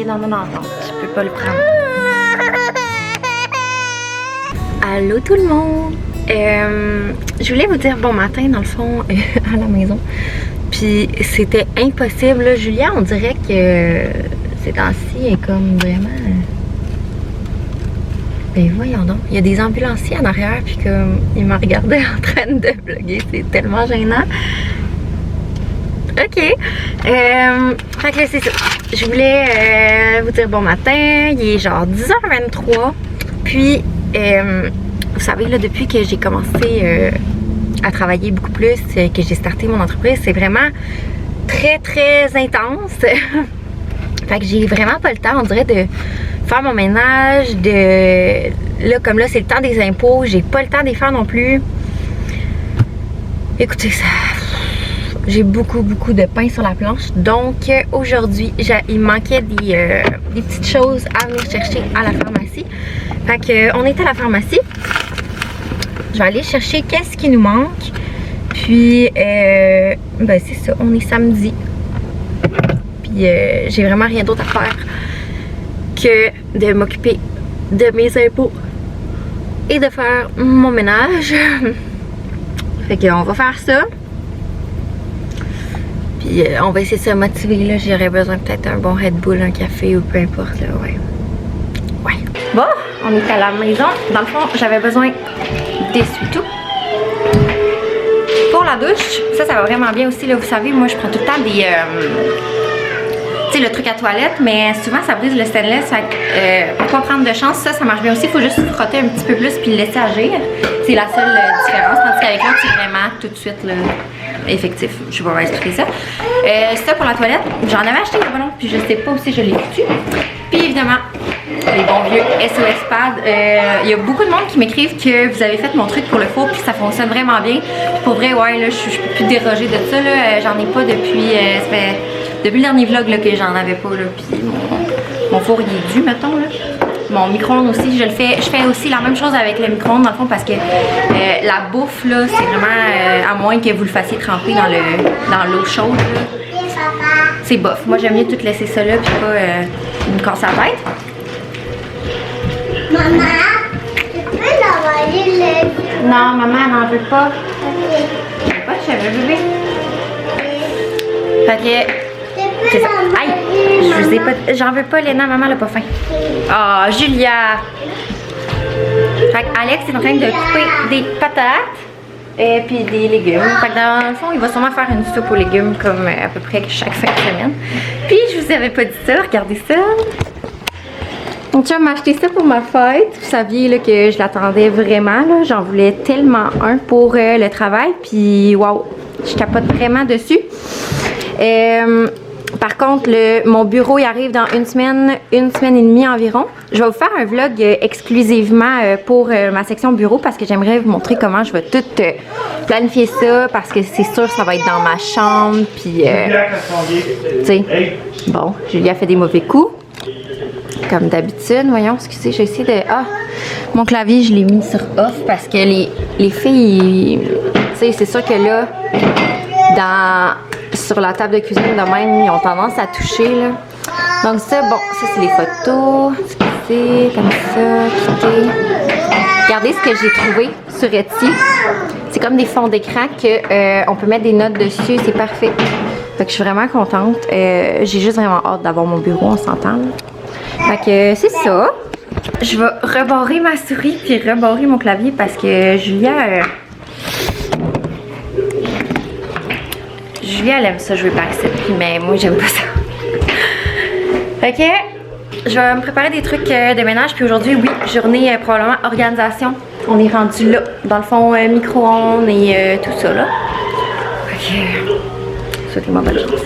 énormément d'entente. Je peux pas le prendre. Allô tout le monde! Je voulais vous dire bon matin dans le fond à la maison. Puis c'était impossible. Là. Julia, on dirait que ces temps-ci est comme vraiment... Ben voyons donc, il y a des ambulanciers en arrière puis comme ils me regardaient en train de vlogger, c'est tellement gênant. Ok, fait que c'est ça. Je voulais vous dire bon matin, il est genre 10h23. Puis, vous savez là, depuis que j'ai commencé à travailler beaucoup plus, que j'ai starté mon entreprise, c'est vraiment très très intense. Fait que j'ai vraiment pas le temps, on dirait, de faire mon ménage, là comme là c'est le temps des impôts, j'ai pas le temps de les faire non plus. Écoutez ça, j'ai beaucoup de pain sur la planche, donc aujourd'hui il me manquait des petites choses à venir chercher à la pharmacie. Fait que on est à la pharmacie, je vais aller chercher qu'est-ce qui nous manque, puis ben c'est ça, on est samedi, puis j'ai vraiment rien d'autre à faire que de m'occuper de mes impôts et de faire mon ménage. Fait qu'on va faire ça. Puis on va essayer de se motiver là. J'aurais besoin peut-être un bon Red Bull, un café ou peu importe là, ouais. Bon, on est à la maison. Dans le fond, j'avais besoin d'essuie-tout. Pour la douche, ça va vraiment bien aussi là. Vous savez, moi je prends tout le temps des... tu sais, le truc à toilette, mais souvent ça brise le stainless. Fait que pour pas prendre de chance, ça marche bien aussi. Il faut juste frotter un petit peu plus puis le laisser agir. C'est la seule différence. Tandis qu'avec l'autre, c'est vraiment tout de suite là, effectif. Je vais vous expliquer ça. Ça pour la toilette, j'en avais acheté il y a pas longtemps, puis je sais pas si je l'ai foutu. Puis évidemment, les bons vieux SOS Pad. Il y a beaucoup de monde qui m'écrivent que vous avez fait mon truc pour le four puis ça fonctionne vraiment bien. Puis pour vrai, ouais, là, je peux plus déroger de ça. J'en ai pas depuis. Ça fait depuis le dernier vlog là, que j'en avais pas. Là, puis mon four il est dû, mettons. Là. Mon micro-ondes aussi, je fais aussi la même chose avec le micro-ondes dans le fond parce que la bouffe là, c'est vraiment à moins que vous le fassiez tremper dans l'eau chaude. C'est bof. Moi j'aime mieux tout laisser ça là puis pas me casser la tête. Maman, tu peux l'envoyer le... Non, maman elle n'en veut pas. Ok. Elle veut pas de cheveux bébé. Fait que c'est ça. Aïe! Je vous ai pas. J'en veux pas, Léna, maman elle a pas faim. Oh, Julia! Fait que Alex est en train de couper des patates et puis des légumes. Fait que dans le fond, il va sûrement faire une soupe aux légumes comme à peu près chaque fin de semaine. Puis je vous avais pas dit ça, regardez ça. Mon chum m'a acheté ça pour ma fête. Vous saviez là, que je l'attendais vraiment. J'en voulais tellement un pour le travail. Puis waouh, je capote vraiment dessus. Par contre, mon bureau il arrive dans une semaine et demie environ. Je vais vous faire un vlog exclusivement pour ma section bureau parce que j'aimerais vous montrer comment je vais tout planifier ça parce que c'est sûr que ça va être dans ma chambre. Puis, tu sais, bon, Julia fait des mauvais coups. Comme d'habitude, voyons, excusez, j'ai essayé de... Ah, mon clavier, je l'ai mis sur off parce que les filles, tu sais, c'est sûr que là, sur la table de cuisine de même, ils ont tendance à toucher, là. Donc ça, bon, ça c'est les photos, excusez, comme ça, quitter. Regardez ce que j'ai trouvé sur Etsy. C'est comme des fonds d'écran qu'on peut mettre des notes dessus, c'est parfait. Fait que je suis vraiment contente. J'ai juste vraiment hâte d'avoir mon bureau, on s'entend, là. Fait que c'est ça. Je vais rebarrer ma souris puis rebarrer mon clavier parce que Julia elle aime ça jouer par ici, mais moi j'aime pas ça. Fait que je vais me préparer des trucs de ménage puis aujourd'hui, oui, journée probablement organisation. On est rendu là, dans le fond micro-ondes et tout ça là. Fait que souhaitez-moi bonne chance.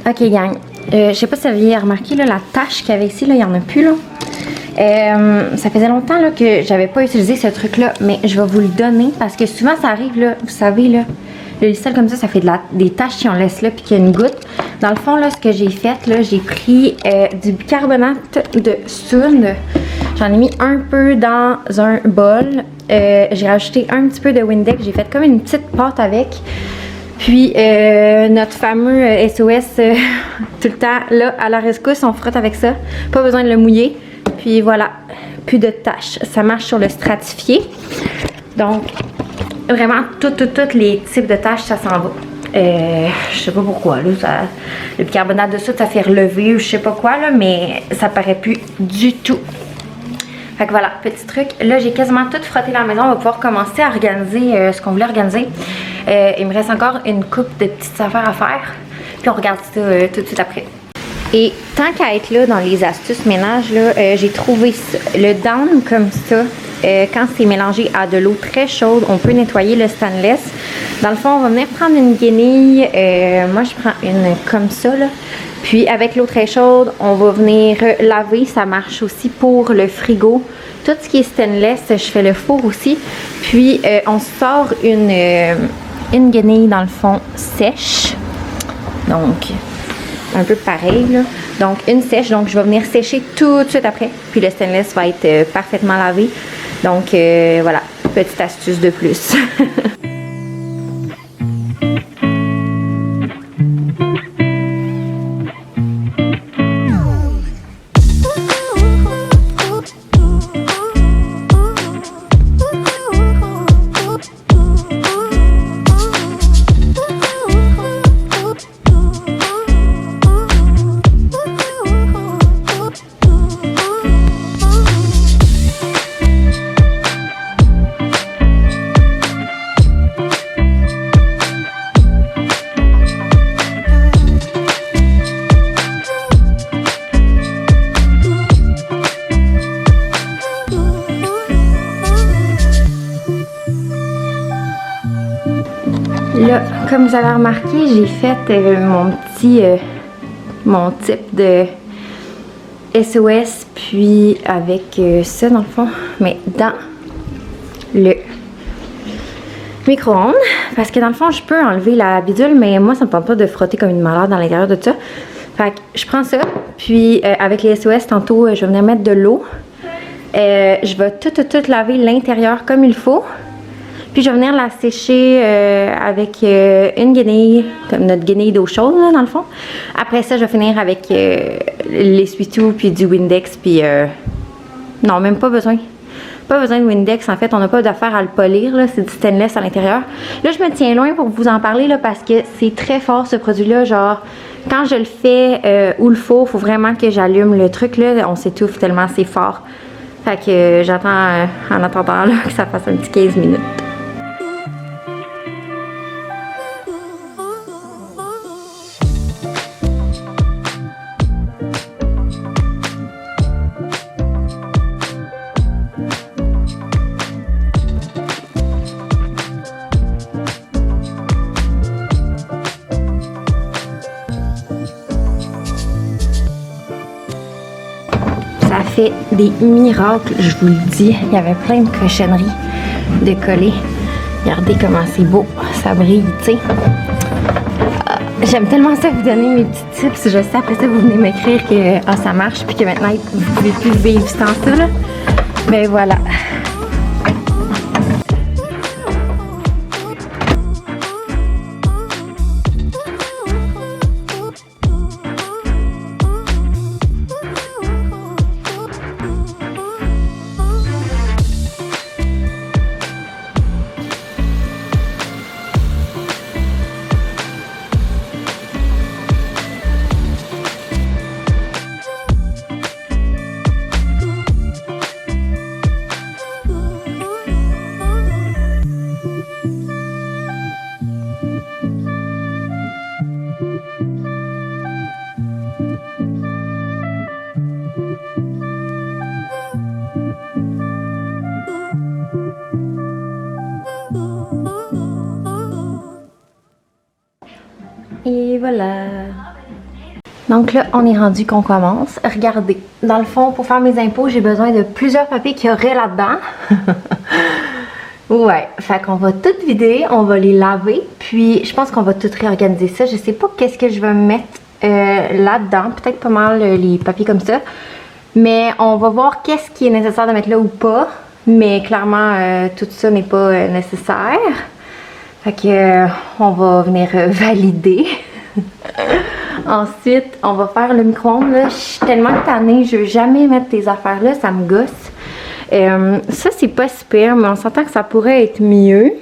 Ok, gang. Je sais pas si vous avez remarqué là, la tache qu'il y avait ici, là, il n'y en a plus. Là. Ça faisait longtemps là, que j'avais pas utilisé ce truc-là, mais je vais vous le donner parce que souvent ça arrive, là, vous savez, là, le lissol comme ça fait des taches si on laisse là puis qu'il y a une goutte. Dans le fond, là, ce que j'ai fait, là, j'ai pris du bicarbonate de soude. J'en ai mis un peu dans un bol. J'ai rajouté un petit peu de Windex. J'ai fait comme une petite pâte avec. Puis notre fameux SOS tout le temps là à la rescousse, on frotte avec ça. Pas besoin de le mouiller. Puis voilà, plus de taches. Ça marche sur le stratifié. Donc vraiment tous les types de taches, ça s'en va. Je sais pas pourquoi là, le bicarbonate de soude ça fait relever ou je sais pas quoi là, mais ça paraît plus du tout. Fait que voilà, petit truc. Là, j'ai quasiment tout frotté dans la maison. On va pouvoir commencer à organiser ce qu'on voulait organiser. Il me reste encore une coupe de petites affaires à faire. Puis on regarde ça tout de suite après. Et tant qu'à être là dans les astuces ménage, là, j'ai trouvé ça. Le down comme ça, quand c'est mélangé à de l'eau très chaude, on peut nettoyer le stainless. Dans le fond, on va venir prendre une guenille. Moi, je prends une comme ça, là. Puis avec l'eau très chaude, on va venir laver. Ça marche aussi pour le frigo. Tout ce qui est stainless, je fais le four aussi. Puis on sort une guenille dans le fond sèche. Donc un peu pareil là. Donc une sèche. Donc je vais venir sécher tout de suite après. Puis le stainless va être parfaitement lavé. Donc voilà, petite astuce de plus. Là, comme vous avez remarqué, j'ai fait mon type de SOS, puis avec ça dans le fond, mais dans le micro-ondes, parce que dans le fond, je peux enlever la bidule, mais moi, ça me tente pas de frotter comme une malade dans l'intérieur de ça. Fait que je prends ça, puis avec les SOS, tantôt, je vais venir mettre de l'eau. Je vais tout laver l'intérieur comme il faut. Puis je vais venir la sécher avec une guenille, comme notre guenille d'eau chaude là, dans le fond. Après ça, je vais finir avec l'essuie-tout puis du Windex. Puis non, même pas besoin. Pas besoin de Windex. En fait, on n'a pas d'affaire à le polir. C'est du stainless à l'intérieur. Là, je me tiens loin pour vous en parler là, parce que c'est très fort ce produit-là. Genre, quand je le fais où il faut vraiment que j'allume le truc. Là, on s'étouffe tellement c'est fort. Fait que j'attends en attendant là, que ça fasse un petit 15 minutes. Ça fait des miracles, je vous le dis. Il y avait plein de cochonneries de coller. Regardez comment c'est beau, ça brille, tu sais. J'aime tellement ça vous donner mes petits tips. Je sais, après ça, vous venez m'écrire que ça marche, puis que maintenant, vous pouvez plus vivre sans ça, là. Mais voilà. Et voilà. Donc là, on est rendu qu'on commence. Regardez, dans le fond, pour faire mes impôts, j'ai besoin de plusieurs papiers qu'il y aurait là-dedans. Ouais, fait qu'on va tout vider, on va les laver, puis je pense qu'on va tout réorganiser ça. Je sais pas qu'est-ce que je vais mettre là-dedans, peut-être pas mal les papiers comme ça. Mais on va voir qu'est-ce qui est nécessaire de mettre là ou pas. Mais clairement, tout ça n'est pas nécessaire. Fait que on va venir valider. Ensuite, on va faire le micro-ondes. Là, je suis tellement tannée, je veux jamais mettre des affaires là, ça me gosse. Ça, c'est pas super, mais on s'entend que ça pourrait être mieux.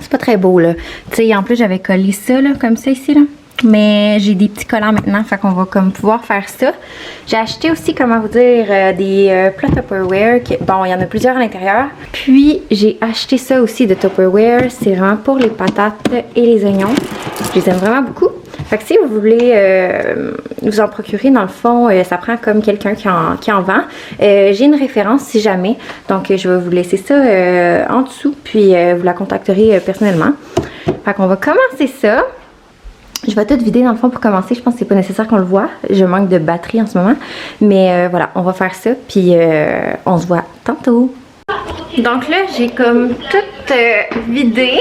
C'est pas très beau, là. Tu sais, en plus, j'avais collé ça, là, comme ça, ici, là. Mais j'ai des petits collants maintenant, fait qu'on va comme pouvoir faire ça. J'ai acheté aussi, comment vous dire, des plats Tupperware. Bon, il y en a plusieurs à l'intérieur. Puis, j'ai acheté ça aussi de Tupperware. C'est vraiment pour les patates et les oignons. Je les aime vraiment beaucoup. Fait que si vous voulez vous en procurer, dans le fond, ça prend comme quelqu'un qui en vend. J'ai une référence si jamais. Donc, je vais vous laisser ça en dessous. Puis, vous la contacterez personnellement. Fait qu'on va commencer ça. Je vais tout vider dans le fond pour commencer. Je pense que c'est pas nécessaire qu'on le voit. Je manque de batterie en ce moment. Mais voilà, on va faire ça. Puis on se voit tantôt. Donc là, j'ai comme tout vidé.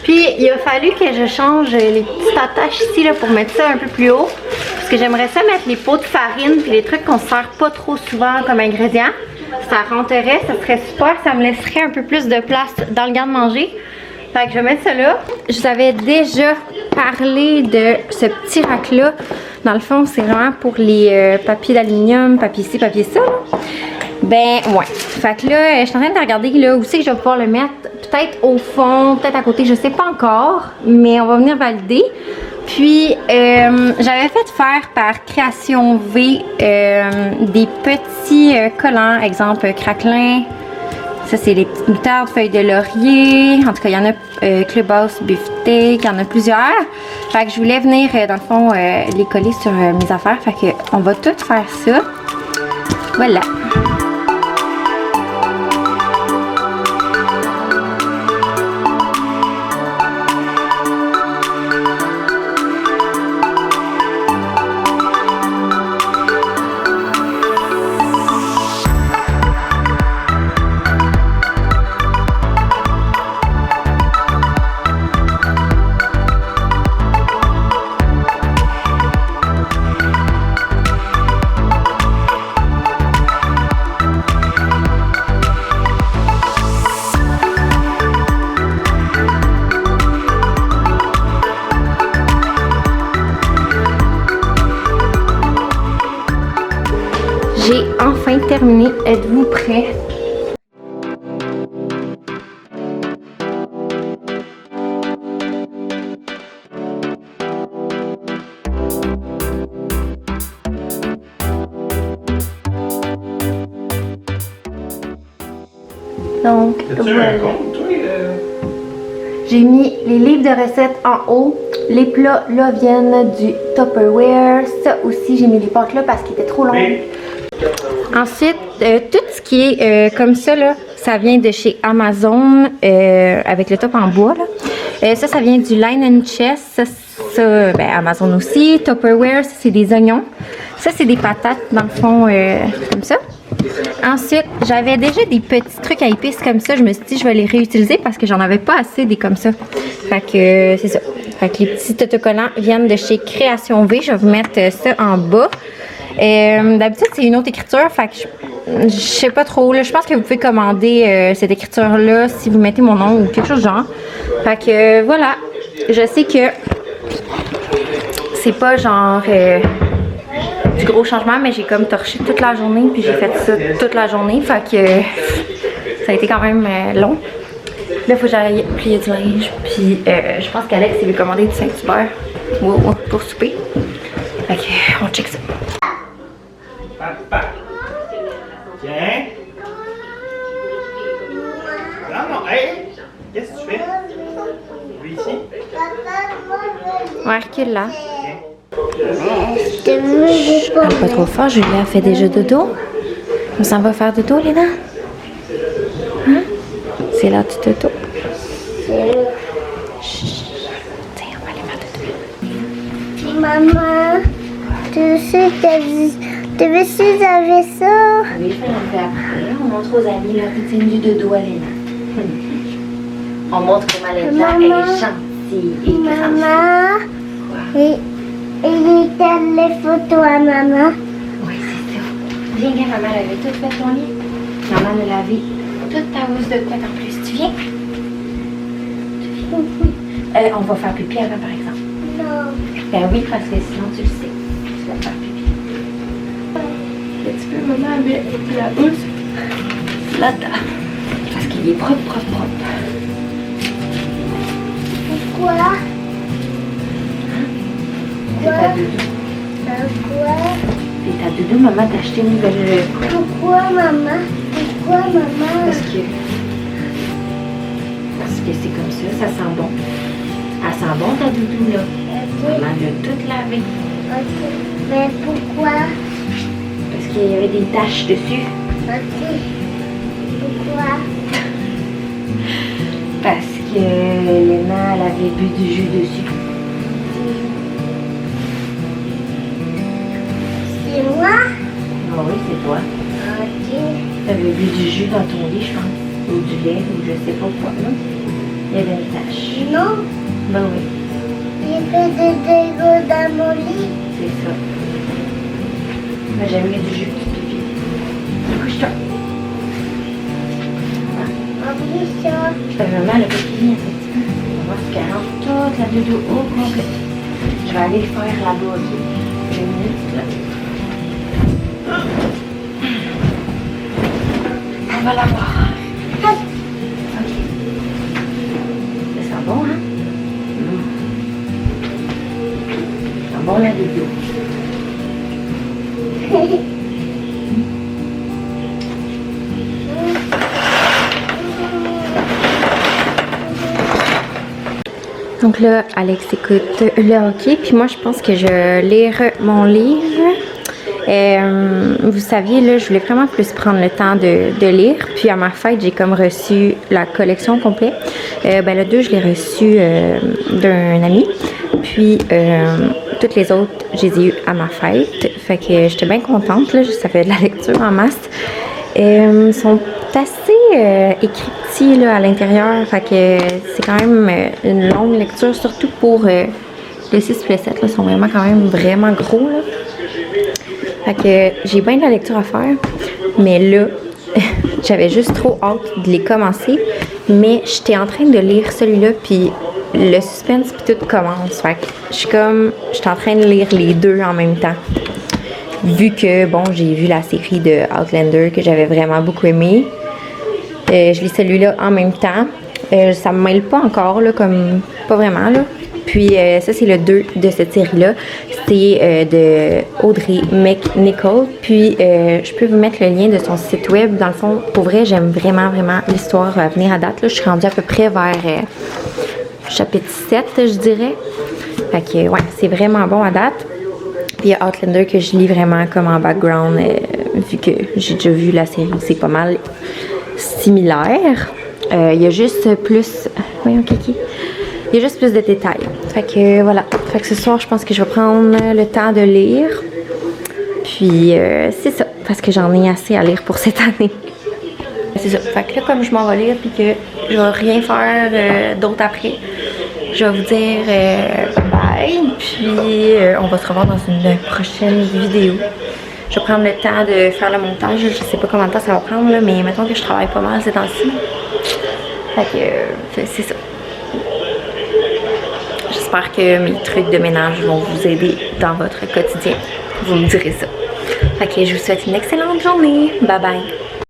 Puis il a fallu que je change les petites attaches ici là, pour mettre ça un peu plus haut. Parce que j'aimerais ça mettre les pots de farine puis les trucs qu'on se sert pas trop souvent comme ingrédients. Ça rentrerait, ça serait super. Ça me laisserait un peu plus de place dans le garde-manger. Fait que je vais mettre ça là. Je vous avais déjà parlé de ce petit rack-là. Dans le fond, c'est vraiment pour les papiers d'aluminium, papier ci, papier ça. Ben, ouais. Fait que là, je suis en train de regarder là où c'est que je vais pouvoir le mettre. Peut-être au fond, peut-être à côté, je sais pas encore. Mais on va venir valider. Puis, j'avais fait faire par Création V des petits collants. Exemple, craquelin. Ça, c'est les petites moutardes, feuilles de laurier. En tout cas, il y en a Clubhouse, Beefsteak, il y en a plusieurs. Fait que je voulais venir, dans le fond, les coller sur mes affaires. Fait que on va tout faire ça. Voilà. J'ai enfin terminé. Êtes-vous prêts? Donc, voilà. J'ai mis les livres de recettes en haut. Les plats là viennent du Tupperware. Ça aussi, j'ai mis les pâtes là parce qu'ils étaient trop longs. Ensuite, tout ce qui est comme ça, là, ça vient de chez Amazon avec le top en bois. Là. Ça vient du Line & Chest. Ça, ben, Amazon aussi. Tupperware, ça, c'est des oignons. Ça, c'est des patates, dans le fond, comme ça. Ensuite, j'avais déjà des petits trucs à épices comme ça. Je me suis dit, je vais les réutiliser parce que j'en avais pas assez des comme ça. Fait que c'est ça. Fait que les petits autocollants viennent de chez Création V. Je vais vous mettre ça en bas. D'habitude, c'est une autre écriture. Fait que je sais pas trop. Là, je pense que vous pouvez commander cette écriture-là si vous mettez mon nom ou quelque chose de genre. Fait que voilà. Je sais que c'est pas genre du gros changement, mais j'ai comme torché toute la journée, puis j'ai fait ça toute la journée, fait que ça a été quand même long. Là, il faut que j'aille plier du linge, puis je pense qu'Alex, il veut commander du Saint-Hubert pour souper. Fait que, on check ça. Papa. Tiens. Non, non, hey! Qu'est-ce que tu fais? Lui ici? Ouais, recule là. Je Parle pas trop fort, Julia fait déjà dodo. On s'en va faire dodo, Léna? Hein? C'est là du dodo. Chut. Tiens, on va aller faire dodo. Maman. Tu sais, t'as vu si j'avais ça? Oui, on fait après. On montre aux amis la routine du dodo à Léna. On montre comment Léna est gentille et grande. Maman, et il telle les photos à maman. Oui, c'est ça. Viens, viens, maman, elle avait tout fait ton lit. Maman a lavé toute ta housse de couette en plus. Tu viens? On va faire pipi avant, par exemple. Non. Ben oui, parce que sinon, tu le sais. Tu vas faire pipi. Et tu peux, maman, mettre la housse là-dedans. Parce qu'il est propre, propre, propre. Pourquoi? C'est ta doudou. Pourquoi? C'est ta doudou, maman t'a acheté une nouvelle couette. Pourquoi, maman? Pourquoi, maman? Parce que c'est comme ça sent bon. Elle sent bon ta doudou là. Ok. Maman l'a toute lavée. Ok. Mais pourquoi? Parce qu'il y avait des taches dessus. Ok. Pourquoi? Parce que Léna, elle avait bu du jus dessus. C'est moi? Ah oui, c'est toi. Ok. T'avais bu du jus dans ton lit, je pense. Ou du lait, ou je sais pas quoi, là. Il y avait une tache. Non. Ben oui, J'ai fait des dégâts dans mon lit. c'est ça. Ben, j'avais mis du jus de pipi. Couche-toi. Oublie ça. Maman, le pipi, un petit peu. On va voir ce qu'elle rentre toute la doudou au complet. Je vais aller faire là-bas, ok? Une minute, là. On va la voir. Ok. Ça sent bon, hein? Ça sent bon, la doudou. Donc là, Alex écoute le hockey, puis moi je pense que je vais lire mon livre. Vous saviez, là, je voulais vraiment plus prendre le temps de lire. Puis à ma fête, j'ai comme reçu la collection complète. Ben le 2, je l'ai reçu d'un ami. Puis toutes les autres, je les ai eues à ma fête. Fait que j'étais bien contente, là. Ça fait de la lecture en masse. Ils sont assez écrits là, à l'intérieur. Fait que c'est quand même une longue lecture, surtout pour le 6 et le 7. Là, ils sont vraiment quand même vraiment gros. Là. Fait que j'ai bien de la lecture à faire. Mais là, j'avais juste trop hâte de les commencer. Mais j'étais en train de lire celui-là, puis le suspense, puis tout commence. Fait que j'étais en train de lire les deux en même temps. Vu que, bon, j'ai vu la série de Outlander que j'avais vraiment beaucoup aimé. Je lis celui-là en même temps. Ça me mêle pas encore, là, comme... Pas vraiment, là. Puis ça, c'est le 2 de cette série-là. C'est de Audrey McNichol. Puis je peux vous mettre le lien de son site web. Dans le fond, pour vrai, j'aime vraiment, vraiment l'histoire à venir à date. Là, je suis rendue à peu près vers chapitre 7, je dirais. Fait que, ouais, c'est vraiment bon à date. Puis il y a Outlander que je lis vraiment comme en background, vu que j'ai déjà vu la série, c'est pas mal similaire. Il y a juste plus... Voyons, Kiki. Il y a juste plus de détails. Fait que voilà. Fait que ce soir, je pense que je vais prendre le temps de lire. Puis c'est ça, parce que j'en ai assez à lire pour cette année. C'est ça. Fait que là, comme je m'en vais lire, puis que je vais rien faire d'autre après, je vais vous dire bye, puis on va se revoir dans une prochaine vidéo. Je vais prendre le temps de faire le montage. Je sais pas combien de temps ça va prendre, là, mais mettons que je travaille pas mal ces temps-ci. Fait que c'est ça. J'espère que mes trucs de ménage vont vous aider dans votre quotidien. Vous me direz ça. Fait que je vous souhaite une excellente journée. Bye bye.